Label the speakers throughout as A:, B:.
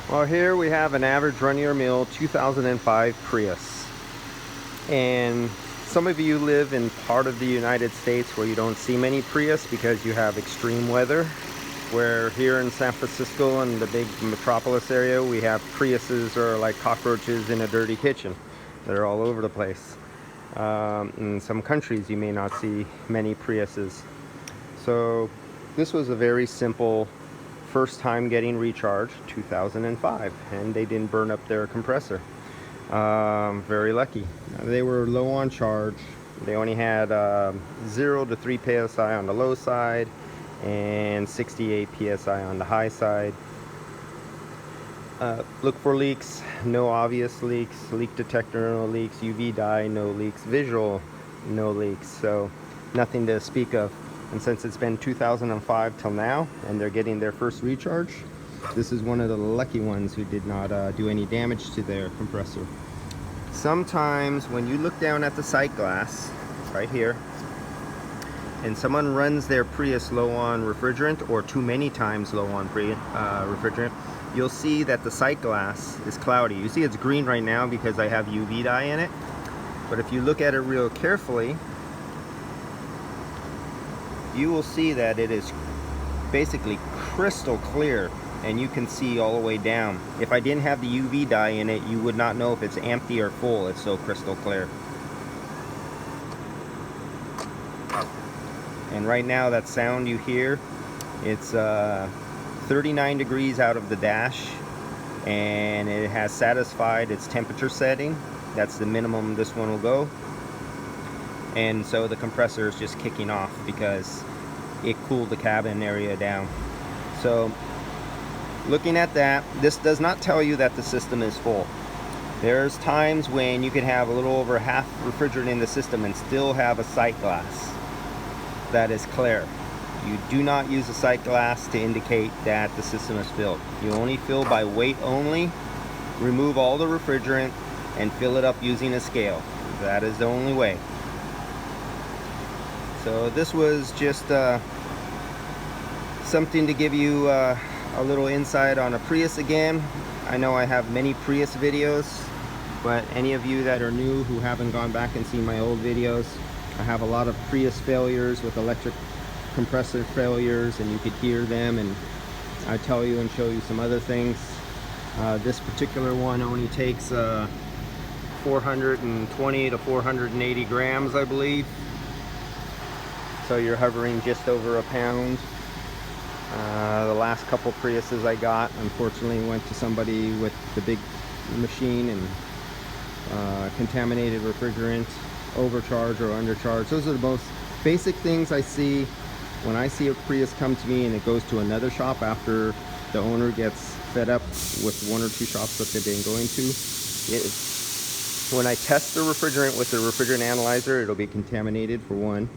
A: Well, here we have an average run-of-the-mill 2005 Prius. And some of you live in part of the United States where you don't see many Prius because you have extreme weather. Where here in San Francisco and the big metropolis area, we have Priuses are like cockroaches in a dirty kitchen. They're all over the place. In some countries you may not see many Priuses. So this was a very simple first time getting recharged, 2005, and they didn't burn up their compressor. Very lucky. They were low on charge. They only had 0 to 3 psi on the low side and 68 psi on the high side. Look for leaks. No obvious leaks. Leak detector, no leaks. UV dye, no leaks. Visual, no leaks. So nothing to speak of. And since it's been 2005 till now and they're getting their first recharge, this is one of the lucky ones who did not do any damage to their compressor. Sometimes when you look down at the sight glass right here and someone runs their Prius low on refrigerant, or too many times low on refrigerant, you'll see that the sight glass is cloudy. You see it's green right now because I have UV dye in it, but if you look at it real carefully, you will see that it is basically crystal clear and you can see all the way down. If I didn't have the UV dye in it, you would not know if it's empty or full. It's so crystal clear. And right now that sound you hear, it's 39 degrees out of the dash, and it has satisfied its temperature setting. That's the minimum this one will go. And so the compressor is just kicking off because it cooled the cabin area down. So looking at that, this does not tell you that the system is full. There's times when you can have a little over half refrigerant in the system and still have a sight glass that is clear. You do not use a sight glass to indicate that the system is filled. You only fill by weight only. Remove all the refrigerant and fill it up using a scale. That is the only way. So this was just something to give you a little insight on a Prius again. I know I have many Prius videos, but any of you that are new who haven't gone back and seen my old videos, I have a lot of Prius failures with electric compressor failures, and you could hear them, and I tell you and show you some other things. This particular one only takes 420 to 480 grams, I believe. So you're hovering just over a pound. The last couple Priuses I got, unfortunately, went to somebody with the big machine and contaminated refrigerant, overcharge or undercharge. Those are the most basic things I see when I see a Prius come to me and it goes to another shop after the owner gets fed up with 1 or 2 shops that they've been going to. When I test the refrigerant with the refrigerant analyzer, it'll be contaminated for one.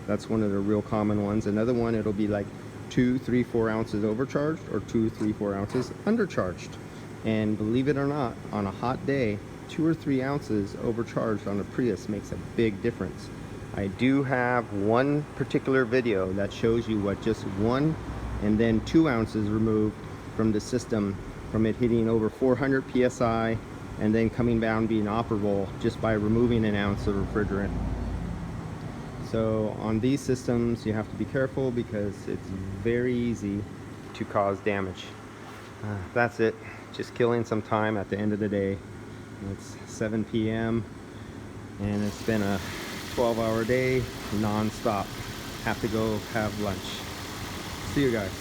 A: That's one of the real common ones. Another one, it'll be like 2, 3, 4 ounces overcharged or 2, 3, 4 ounces undercharged. And believe it or not, on a hot day, 2 or 3 ounces overcharged on a Prius makes a big difference. I do have one particular video that shows you what just 1 and then 2 ounces removed from the system, from it hitting over 400 psi and then coming down being operable just by removing an ounce of refrigerant. So on these systems you have to be careful because it's very easy to cause damage. That's it, just killing some time at the end of the day. It's 7 p.m. and it's been a 12-hour day non-stop. Have to go have lunch. See you guys.